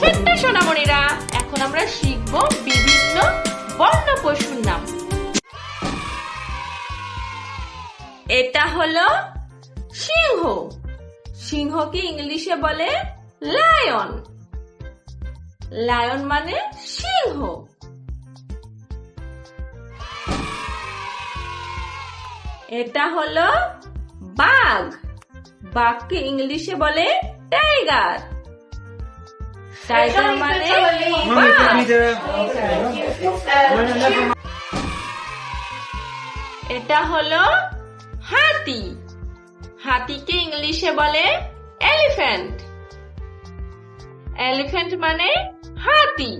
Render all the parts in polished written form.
ছোট্ট সোনামণিরা, এখন আমরা শিখব বিভিন্ন বন্য পশুর নাম। এটা হলো সিংহ। সিংহকে ইংলিশে বলে লায়ন। লায়ন মানে সিংহ। এটা হলো বাঘ। বাঘকে ইংলিশে বলে টাইগার। টাইগার মানে বাঘ। এটা হলো হাতি। হাতিকে ইংলিশে বলে এলিফ্যান্ট। এলিফ্যান্ট মানে হাতি।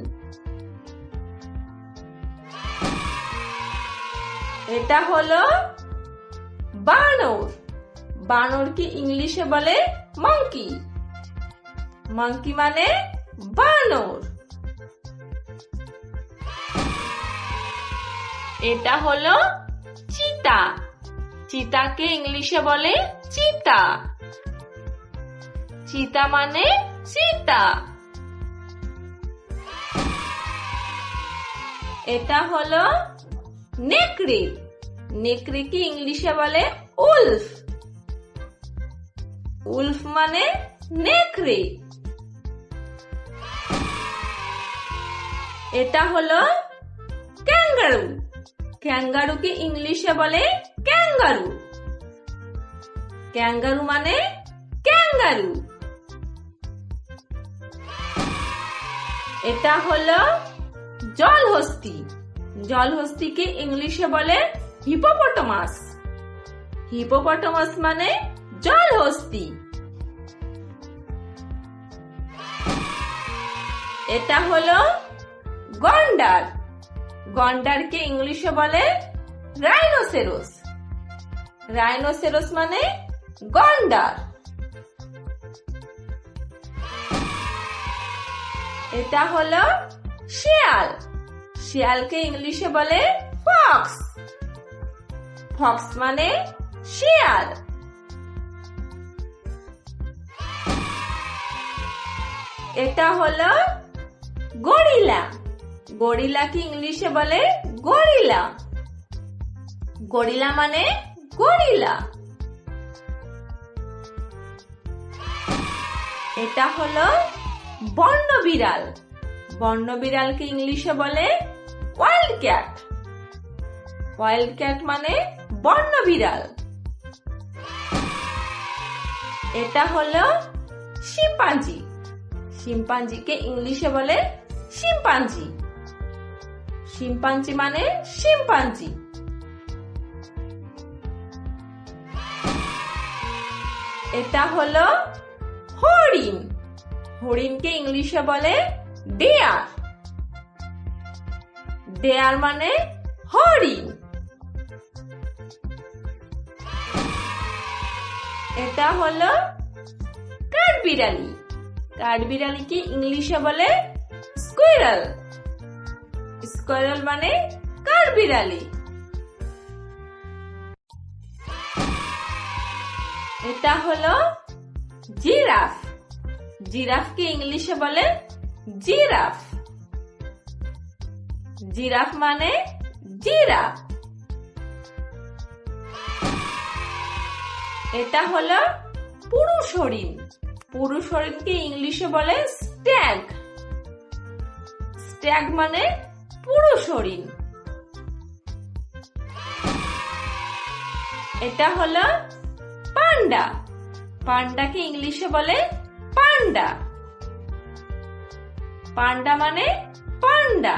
এটা হলো বানর। বানরকে ইংলিশে বলে মাংকি। মাংকি মানে বানর। এটা হলো চিতা। চিতাকে ইংলিশে বলে চিতা। চিতা মানে চিতা। এটা হলো নেকড়ে। নেকড়েকে ইংলিশে বলে উলফ। উলফ মানে নেকড়ে। এটা হলো ক্যাঙ্গারু। ক্যাঙ্গারুকে ইংলিশে বলে ক্যাঙ্গারু। ক্যাঙ্গারু মানে ক্যাঙ্গারু। এটা হলো জলহস্তী। জলহস্তীকে ইংলিশে বলে হিপোপটামাস। হিপোপটামাস মানে জলহস্তী। এটা হলো গন্ডার। গন্ডারকে ইংলিশে বলে রাইনোসেরস। রাইনোসেরস মানে গন্ডার। এটা হলো শিয়াল। শিয়ালকে ইংলিশে বলে ফক্স। ফক্স মানে শিয়াল। এটা হলো গরিলা। গরিলাকে ইংলিশে বলে গরিলা। গরিলা মানে গরিলা। এটা হলো বন্য বিড়াল। বন্য বিড়ালকে ইংলিশে বলে ওয়াইল্ড ক্যাট। ওয়াইল্ড ক্যাট মানে বন্য বিড়াল। এটা হলো শিম্পাঞ্জি। শিম্পাঞ্জিকে ইংলিশে বলে শিম্পাঞ্জি। শিম্পাঞ্জি মানে শিম্পাঞ্জি। এটা হলো হরিণ। হরিণকে ইংলিশে বলে ডেয়ার। ডেয়ার মানে হরিণ। এটা হলো কাঠবিড়ালি। কাঠবিড়ালিকে ইংলিশে বলে স্কুইরাল। স্কুইরাল মানে কাঠবিড়ালি। এটা হলো জিরাফ। জিরাফকে ইংলিশে বলে জিরাফ। জিরাফ মানে জিরাফ। এটা হলো পুরুষ হরিণ। পুরুষ হরিণকে ইংলিশে বলে স্ট্যাগ। স্ট্যাগ মানে পুরুষ হরিণ। এটা হলো পান্ডা। পান্ডাকে ইংলিশে বলে পান্ডা। পান্ডা মানে পান্ডা।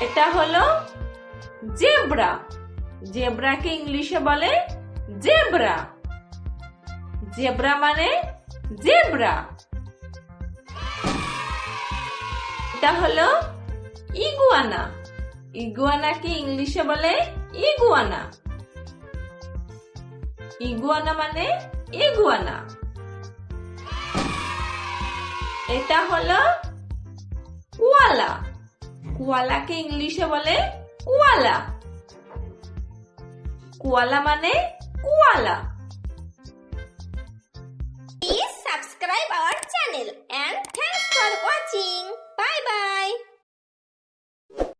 এটা হলো জেব্রা। জেব্রাকে ইংলিশে বলে জেব্রা। জেব্রা মানে জেব্রা। এটা হলো ইগুয়ানা। ইগুয়ানাকে ইংলিশে বলে ইগুয়ানা। ইগুয়ানা মানে ইগুয়ানা। এটা হলো কোয়ালা। কোয়ালাকে ইংলিশে বলে কোয়ালা। কোয়ালা মানে কোয়ালা। subscribe our channel and